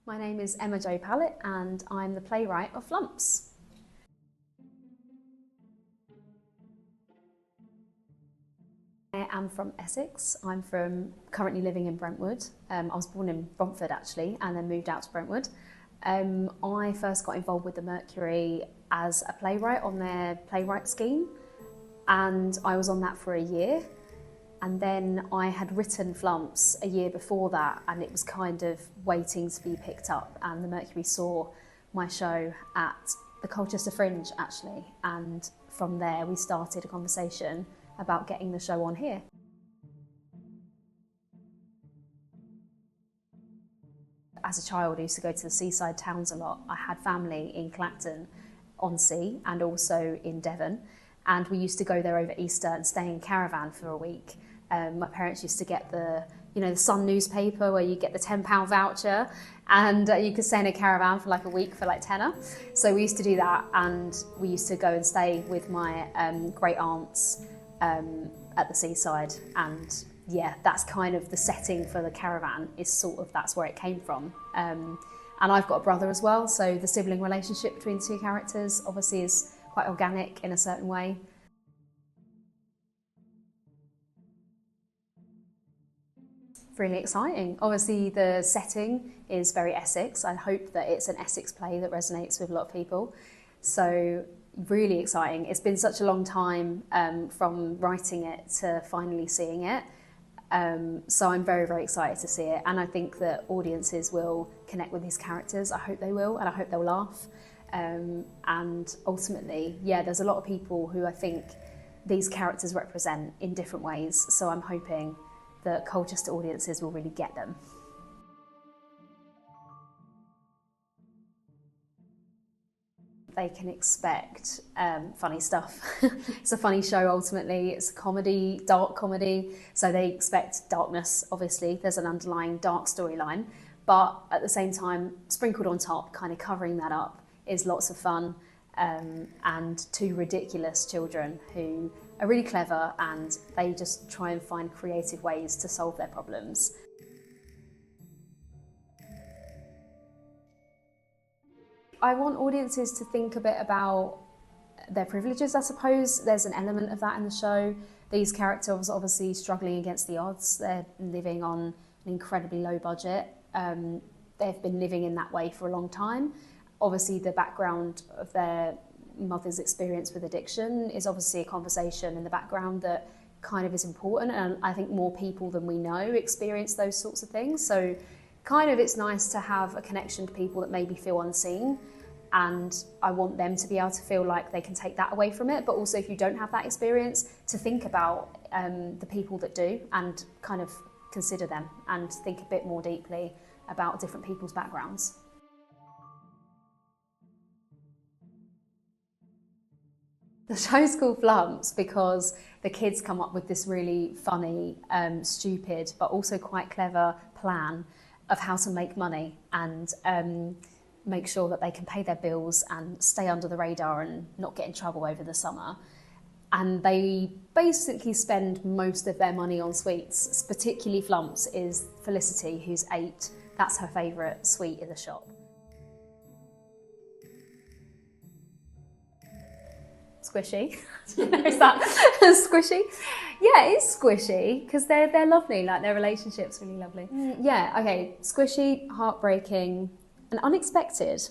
My name is Emma Jo Pallett and I'm the playwright of Flumps. I am from Essex. I'm currently living in Brentwood. I was born in Romford actually and then moved out to Brentwood. I first got involved with the Mercury as a playwright on their playwright scheme, and I was on that for a year. And then I had written Flumps a year before that, and it was kind of waiting to be picked up, and the Mercury saw my show at the Colchester Fringe actually, and from there we started a conversation about getting the show on here. As a child I used to go to the seaside towns a lot. I had family in Clacton-on-Sea and also in Devon, and we used to go there over Easter and stay in caravan for a week. My parents used to get the Sun newspaper where you get the £10 voucher, and you could stay in a caravan for like a week for like tenner. So we used to do that, and we used to go and stay with my great aunts at the seaside. And yeah, that's kind of the setting for the caravan, that's where it came from. And I've got a brother as well, so the sibling relationship between the two characters obviously is quite organic in a certain way. Really exciting. Obviously the setting is very Essex. I hope that it's an Essex play that resonates with a lot of people. So really exciting. It's been such a long time from writing it to finally seeing it. So I'm very, very excited to see it. And I think that audiences will connect with these characters. I hope they will, and I hope they'll laugh. And ultimately, yeah, there's a lot of people who I think these characters represent in different ways. So I'm hoping that Colchester audiences will really get them. They can expect funny stuff. It's a funny show ultimately. It's a comedy, dark comedy, so they expect darkness, obviously. There's an underlying dark storyline, but at the same time, sprinkled on top, kind of covering that up, is lots of fun, and two ridiculous children who are really clever, and they just try and find creative ways to solve their problems. I want audiences to think a bit about their privileges, I suppose. There's an element of that in the show. These characters are obviously struggling against the odds. They're living on an incredibly low budget. They've been living in that way for a long time. Obviously the background of their mother's experience with addiction is obviously a conversation in the background that kind of is important, and I think more people than we know experience those sorts of things. So kind of it's nice to have a connection to people that maybe feel unseen, and I want them to be able to feel like they can take that away from it, but also if you don't have that experience, to think about the people that do and kind of consider them and think a bit more deeply about different people's backgrounds. The show's called Flumps because the kids come up with this really funny, stupid, but also quite clever plan of how to make money and make sure that they can pay their bills and stay under the radar and not get in trouble over the summer. And they basically spend most of their money on sweets. Particularly Flumps is Felicity, who's 8. That's her favourite sweet in the shop. Squishy. Is that squishy? Yeah, it's squishy because they're lovely. Like their relationship's really lovely. Yeah. Okay. Squishy, heartbreaking, and unexpected.